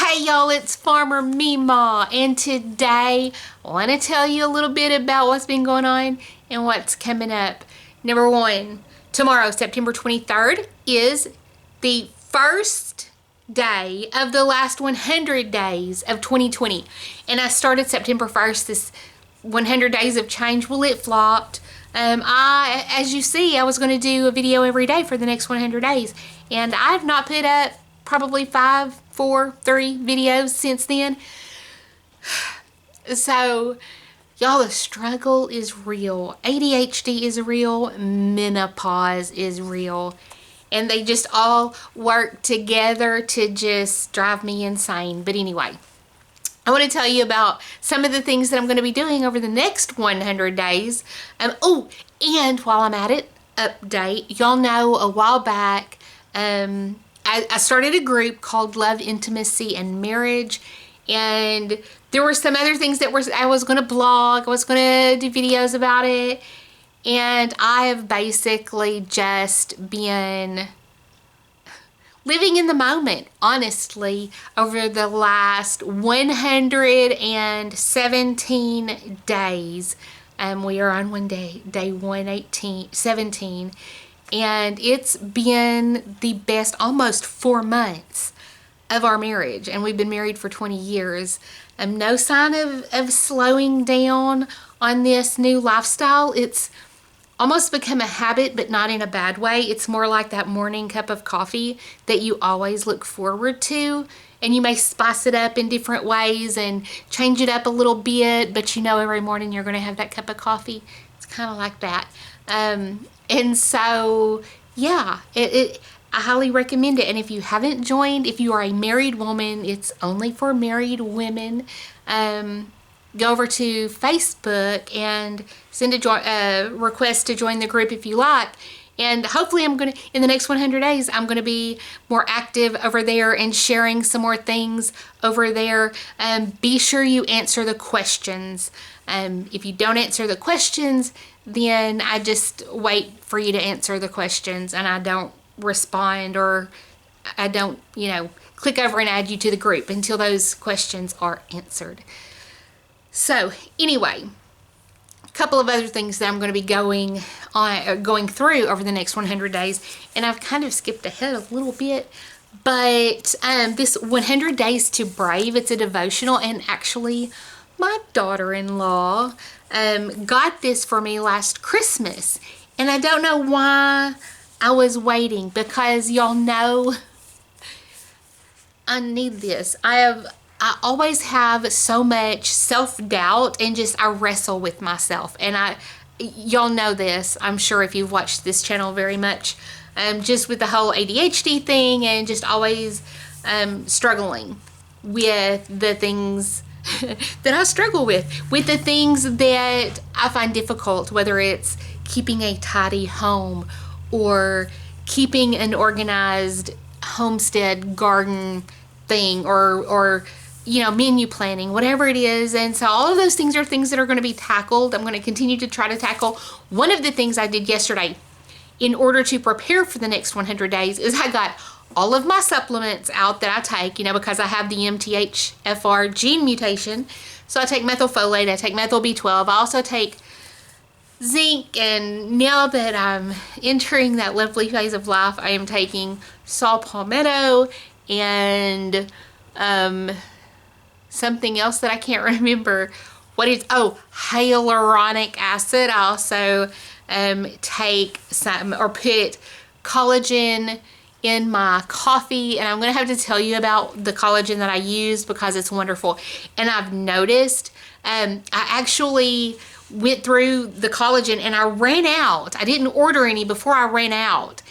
Hey y'all, it's Farmer MeeMaw, and today I want to tell you a little bit about what's been going on and what's coming up. Number one, tomorrow, September 23rd, is the first day of the last 100 days of 2020. And I started September 1st, this 100 days of change. Well, it flopped. As you see, I was going to do a video every day for the next 100 days. And I've not put up probably 5, 4, 3 videos since then. So, y'all, the struggle is real. ADHD is real. Menopause is real. And they just all work together to just drive me insane. But anyway, I want to tell you about some of the things that I'm going to be doing over the next 100 days. Oh, and while I'm at it, update. Y'all know a while back, I started a group called Love, Intimacy, and Marriage. And there were some other things that I was going to blog. I was going to do videos about it. And I have basically just been living in the moment, honestly, over the last 117 days. We are on day 17, and it's been the best almost 4 months of our marriage, and we've been married for 20 years. No sign of slowing down on this new lifestyle. It's almost become a habit, but not in a bad way. It's more like that morning cup of coffee that you always look forward to, and you may spice it up in different ways and change it up a little bit, but you know every morning you're going to have that cup of coffee. It's kind of like that. And so, yeah, I highly recommend it. And if you haven't joined, if you are a married woman, it's only for married women. Go over to Facebook and send a request to join the group if you like. And hopefully in the next 100 days, I'm going to be more active over there and sharing some more things over there. Be sure you answer the questions. If you don't answer the questions, then I just wait for you to answer the questions, and I don't respond, or I don't, click over and add you to the group until those questions are answered. So anyway, a couple of other things that I'm going to be going through over the next 100 days, and I've kind of skipped ahead a little bit, but this 100 Days to Brave, it's a devotional, and actually my daughter-in-law got this for me last Christmas, and I don't know why I was waiting, because y'all know I need this. I always have so much self-doubt, and just I wrestle with myself, and y'all know this, I'm sure, if you've watched this channel very much, just with the whole ADHD thing, and just always struggling with the things that I struggle with the things that I find difficult, whether it's keeping a tidy home or keeping an organized homestead garden thing, or menu planning, whatever it is. And so all of those things are things that are going to be tackled. I'm going to continue to try to tackle. One of the things I did yesterday in order to prepare for the next 100 days is I got all of my supplements out that I take, because I have the MTHFR gene mutation. So I take methylfolate, I take methyl B12, I also take zinc, and now that I'm entering that lovely phase of life, I am taking saw palmetto and something else that I can't remember what is. Oh, hyaluronic acid. I also take some, or put collagen in my coffee, and I'm gonna have to tell you about the collagen that I use because it's wonderful. And I've noticed I actually went through the collagen and I ran out. I didn't order any before I ran out,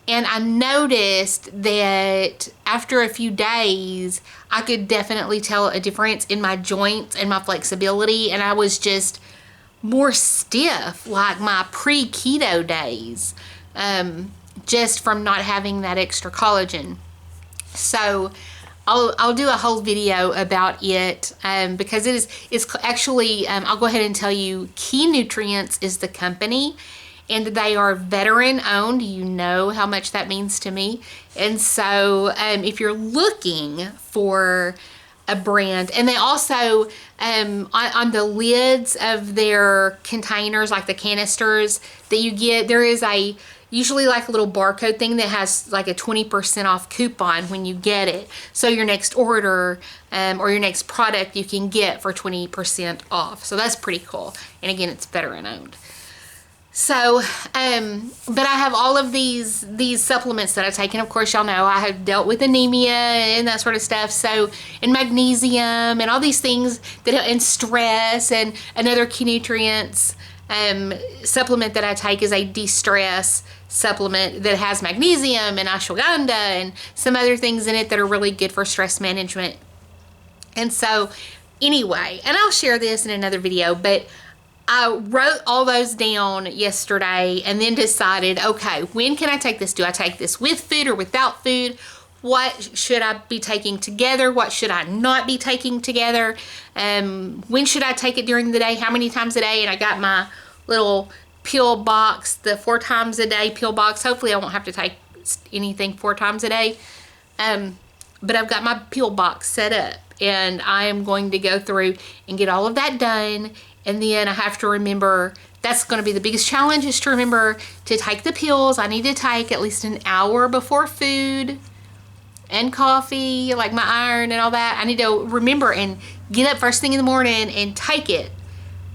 and I noticed that after a few days I could definitely tell a difference in my joints and my flexibility, and I was just more stiff, like my pre-keto days, just from not having that extra collagen. So I'll do a whole video about it, because it's actually, I'll go ahead and tell you, Key Nutrients is the company, and they are veteran owned. You know how much that means to me. And so if you're looking for a brand, and they also on the lids of their containers, like the canisters that you get, there is usually like a little barcode thing that has like a 20% off coupon when you get it. So your next order or your next product you can get for 20% off. So that's pretty cool. And again, it's veteran owned. So, but I have all of these supplements that I take, and of course y'all know I have dealt with anemia and that sort of stuff. So, and magnesium and all these things and stress, and another key nutrients supplement that I take is a de-stress supplement that has magnesium and ashwagandha and some other things in it that are really good for stress management. And so, anyway, and I'll share this in another video, but I wrote all those down yesterday and then decided, okay, when can I take this? Do I take this with food or without food? What should I be taking together? What should I not be taking together? When should I take it during the day? How many times a day? And I got my little pill box, the 4 times a day pill box. Hopefully I won't have to take anything 4 times a day. But I've got my pill box set up, and I am going to go through and get all of that done. And then I have to remember, that's going to be the biggest challenge, is to remember to take the pills. I need to take at least an hour before food and coffee, like my iron and all that. I need to remember and get up first thing in the morning and take it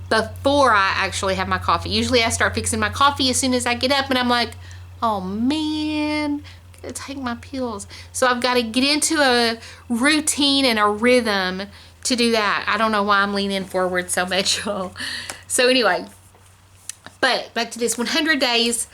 before I actually have my coffee. Usually I start fixing my coffee as soon as I get up, and I'm like, oh man, I gotta take my pills. So I've got to get into a routine and a rhythm to do that. I don't know why I'm leaning forward so much, y'all. So anyway, but back to this 100 days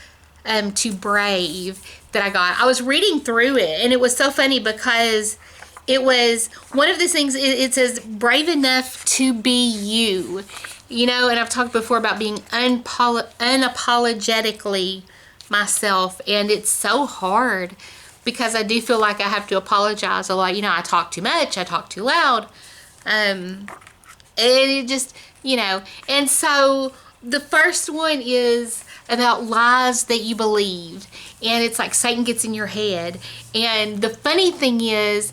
to brave that I got. I was reading through it, and it was so funny because it was one of the things, it says brave enough to be you. You know, and I've talked before about being unapologetically myself, and it's so hard because I do feel like I have to apologize a lot. You know, I talk too much, I talk too loud. And it just, you know, and so the first one is about lies that you believe, and it's like Satan gets in your head. And the funny thing is,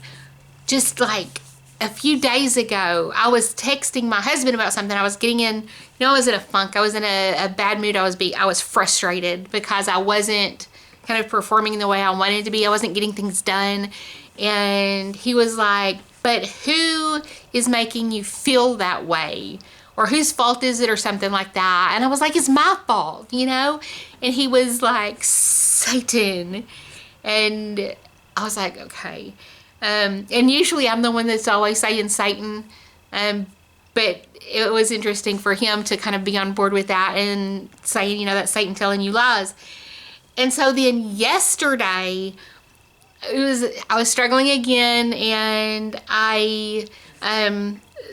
just like a few days ago, I was texting my husband about something. I was getting in, you know, I was in a funk. I was in a bad mood. I was frustrated because I wasn't kind of performing the way I wanted to be. I wasn't getting things done. And he was like, but who is making you feel that way? Or whose fault is it, or something like that? And I was like, it's my fault, you know? And he was like, Satan. And I was like, okay. And usually I'm the one that's always saying Satan. But it was interesting for him to kind of be on board with that and saying, you know, that's Satan telling you lies. And so then yesterday, I was struggling again, and I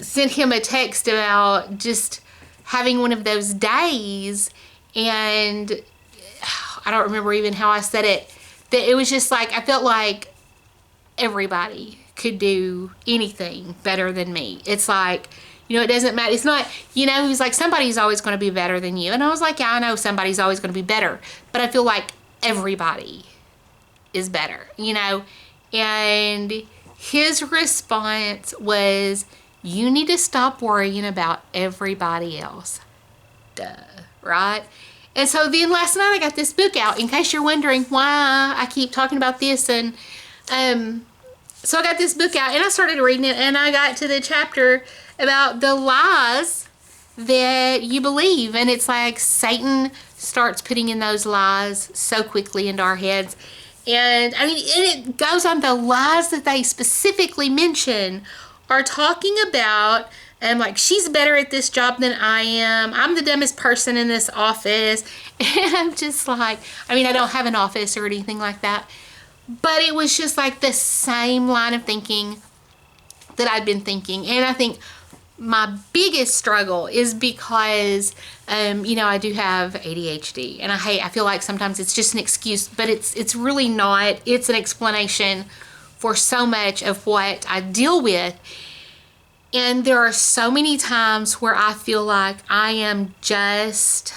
sent him a text about just having one of those days, and I don't remember even how I said it, that it was just like, I felt like everybody could do anything better than me. It's like, you know, it doesn't matter. It's not, you know, he was like, somebody's always going to be better than you. And I was like, yeah, I know somebody's always going to be better, but I feel like everybody is better, you know? And his response was, you need to stop worrying about everybody else. Duh, right? And so then last night I got this book out, in case you're wondering why I keep talking about this. And so I got this book out, and I started reading it, and I got to the chapter about the lies that you believe. And it's like Satan starts putting in those lies so quickly into our heads. And I mean, and it goes on, the lies that they specifically mention are talking about, like, she's better at this job than I am. I'm the dumbest person in this office. And I'm just like, I mean, I don't have an office or anything like that, but it was just like the same line of thinking that I'd been thinking. And I think my biggest struggle is because, you know, I do have ADHD, and I feel like sometimes it's just an excuse, but it's really not. It's an explanation for so much of what I deal with. And there are so many times where I feel like I am just,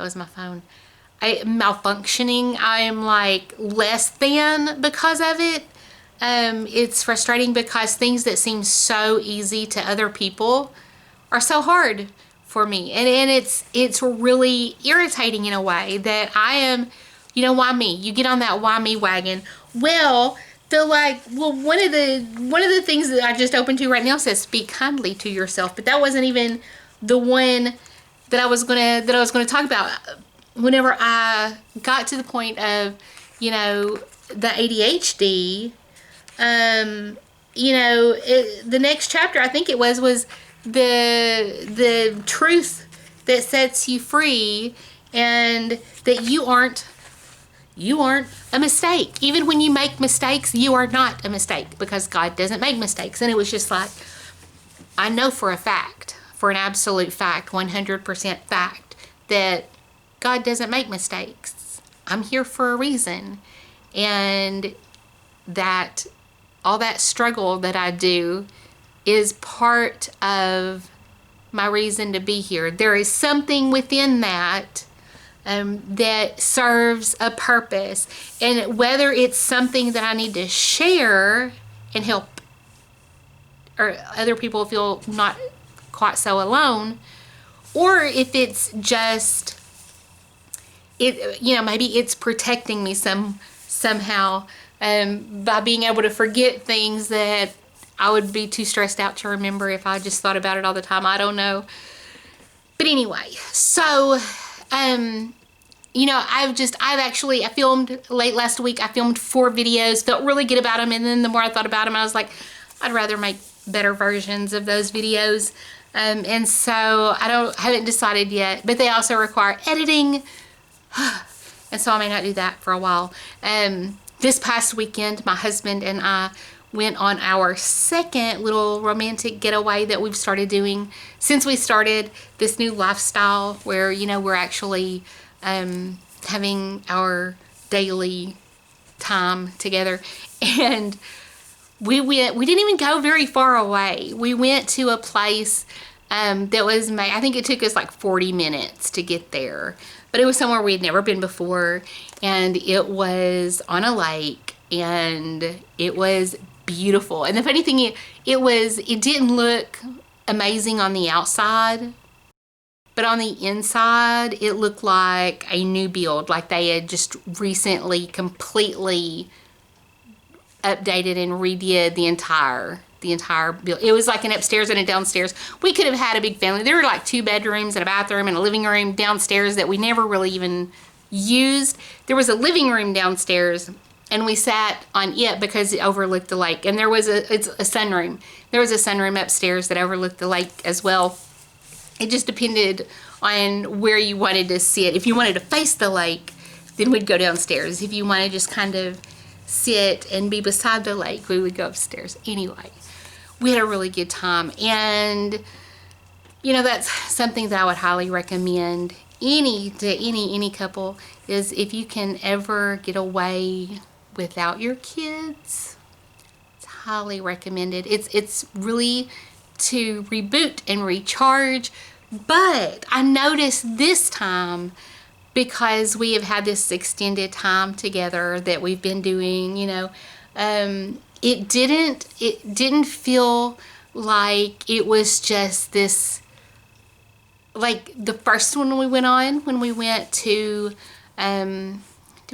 That was my phone. Malfunctioning. I am like less than because of it. It's frustrating because things that seem so easy to other people are so hard for me. And it's really irritating in a way that I am, why me? You get on that why me wagon. Well, one of the things that I just opened to right now says speak kindly to yourself, but that wasn't even the one that I was gonna talk about. Whenever I got to the point of, the ADHD, the next chapter, I think it was the truth that sets you free, and that you aren't a mistake. Even when you make mistakes, you are not a mistake, because God doesn't make mistakes. And it was just like, I know for a fact, for an absolute fact, 100% fact, that God doesn't make mistakes. I'm here for a reason. And that all that struggle that I do is part of my reason to be here. There is something within that that serves a purpose. And whether it's something that I need to share and help or other people feel not quite so alone, or if it's just maybe it's protecting me somehow by being able to forget things that I would be too stressed out to remember if I just thought about it all the time. I don't know. But anyway, so I filmed late last week. I filmed 4 videos, felt really good about them, and then the more I thought about them, I was like, I'd rather make better versions of those videos. And so I haven't decided yet, but they also require editing. And so I may not do that for a while. This past weekend, my husband and I went on our second little romantic getaway that we've started doing since we started this new lifestyle where, we're actually having our daily time together. And we didn't even go very far away. We went to a place that was I think it took us like 40 minutes to get there. But it was somewhere we had never been before, and it was on a lake, and it was beautiful. And the funny thing, it didn't look amazing on the outside, but on the inside, it looked like a new build, like they had just recently completely updated and redid the entire build. It was like an upstairs and a downstairs. We could have had a big family. There were like 2 bedrooms and a bathroom and a living room downstairs that we never really even used. There was a living room downstairs, and we sat on it because it overlooked the lake. And there was it's a sunroom. There was a sunroom upstairs that overlooked the lake as well. It just depended on where you wanted to sit. If you wanted to face the lake, then we'd go downstairs. If you wanted to just kind of sit and be beside the lake, we would go upstairs. Anyway, we had a really good time, and that's something that I would highly recommend any couple, is if you can ever get away without your kids, it's highly recommended. It's really to reboot and recharge. But I noticed this time, because we have had this extended time together that we've been doing, it didn't feel like it was just this, like the first one we went on, when we went to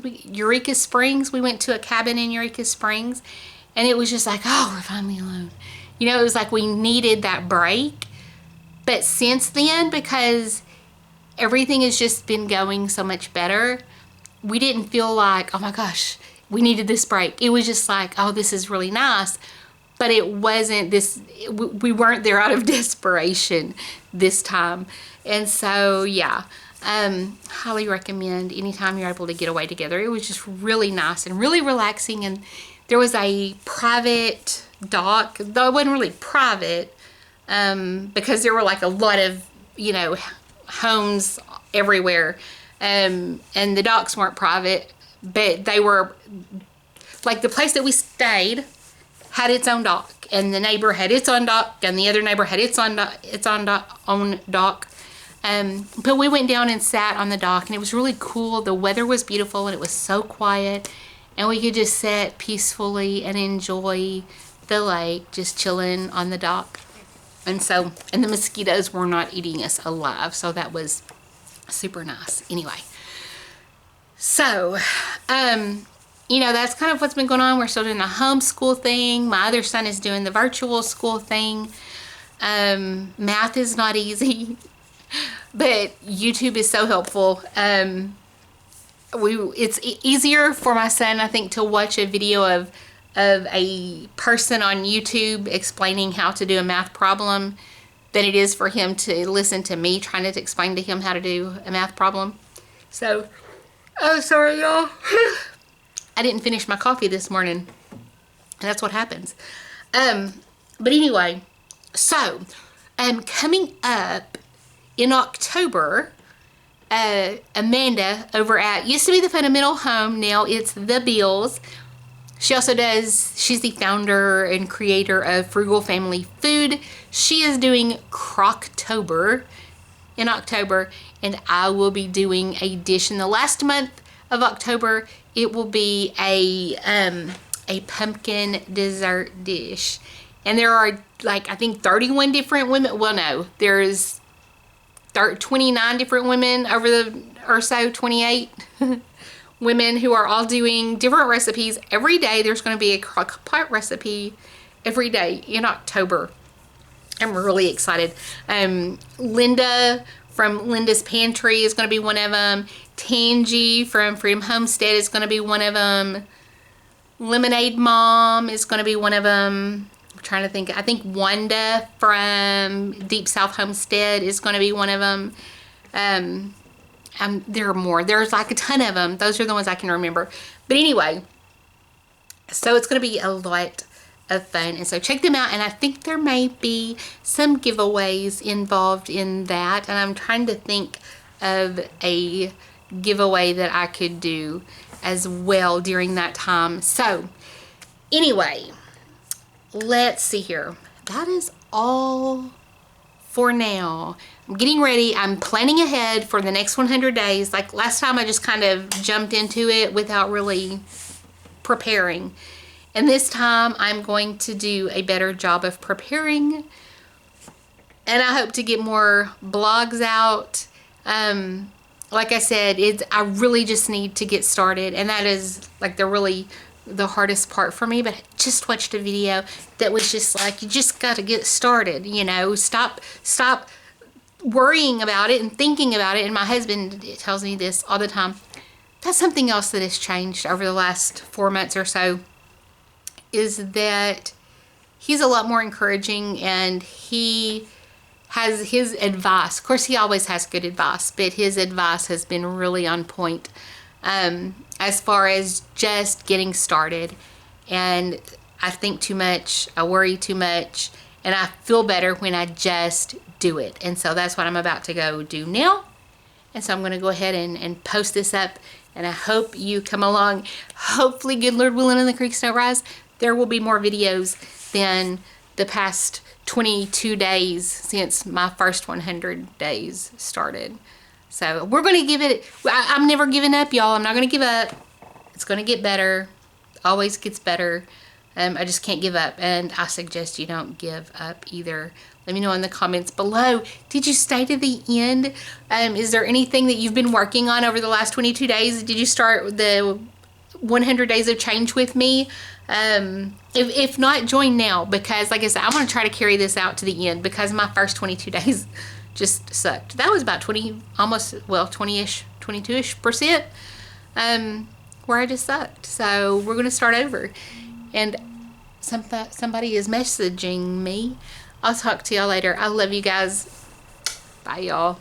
Eureka Springs. We went to a cabin in Eureka Springs, and it was just like, oh, we're finally alone. It was like we needed that break. But since then, because everything has just been going so much better, we didn't feel like, oh my gosh, we needed this break. It was just like, oh, this is really nice. But it wasn't this, we weren't there out of desperation this time. And so, yeah, highly recommend anytime you're able to get away together. It was just really nice and really relaxing. And there was a private dock, though it wasn't really private, because there were like a lot of, homes everywhere. And the docks weren't private, but they were, like the place that we stayed had its own dock, and the neighbor had its own dock, and the other neighbor had its own dock. But we went down and sat on the dock, and it was really cool. The weather was beautiful, and it was so quiet, and we could just sit peacefully and enjoy the lake, just chilling on the dock. And the mosquitoes were not eating us alive, so that was super nice. Anyway, so that's kind of what's been going on. We're still doing the homeschool thing. My other son is doing the virtual school thing. Math is not easy, but YouTube is so helpful. It's easier for my son, I think, to watch a video of a person on YouTube explaining how to do a math problem than it is for him to listen to me trying to explain to him how to do a math problem. So, oh, sorry, y'all. I didn't finish my coffee this morning, and that's what happens. But anyway, so, coming up in October, Amanda over at, used to be the Fundamental Home, now it's The Bills. She's the founder and creator of Frugal Family Food. She is doing Croctober in October, and I will be doing a dish in the last month of October. It will be a pumpkin dessert dish. And there are, like, I think 31 different women. Well, no, there's 29 different women or so, 28 women who are all doing different recipes every day. There's going to be a crock pot recipe every day in October. I'm really excited. Linda from Linda's Pantry is going to be one of them. Tangy from Freedom Homestead is going to be one of them. Lemonade Mom is going to be one of them. I'm trying to think. I think Wanda from Deep South Homestead is going to be one of them. There are more. There's like a ton of them. Those are the ones I can remember. But anyway, so it's going to be a lot of fun. And so check them out. And I think there may be some giveaways involved in that. And I'm trying to think of a giveaway that I could do as well during that time. So anyway, let's see here. That is all for now. I'm getting ready. I'm planning ahead for the next 100 days. Like last time, I just kind of jumped into it without really preparing. And this time, I'm going to do a better job of preparing. And I hope to get more blogs out. Like I said, I really just need to get started. And that is like the hardest part for me. But I just watched a video that was just like, you just got to get started, stop worrying about it and thinking about it. And my husband tells me this all the time. That's something else that has changed over the last 4 months or so, is that he's a lot more encouraging, and he has his advice. Of course, he always has good advice, but his advice has been really on point as far as just getting started. And I think too much, I worry too much, and I feel better when I just do it. And so that's what I'm about to go do now. And so I'm going to go ahead and post this up, and I hope you come along. Hopefully, good Lord willing, and the creeks don't rise, there will be more videos than the past 22 days since my first 100 days started. So we're going to give it, I'm never giving up, y'all. I'm not going to give up. It's going to get better. Always gets better. I just can't give up, and I suggest you don't give up either. Let me know in the comments below. Did you stay to the end? Is there anything that you've been working on over the last 22 days? Did you start the 100 days of change with me? If not, join now, because like I said, I want to try to carry this out to the end, because my first 22 days just sucked. That was about 20-ish, 22-ish% where I just sucked. So we're going to start over. And somebody is messaging me. I'll talk to y'all later. I love you guys. Bye, y'all.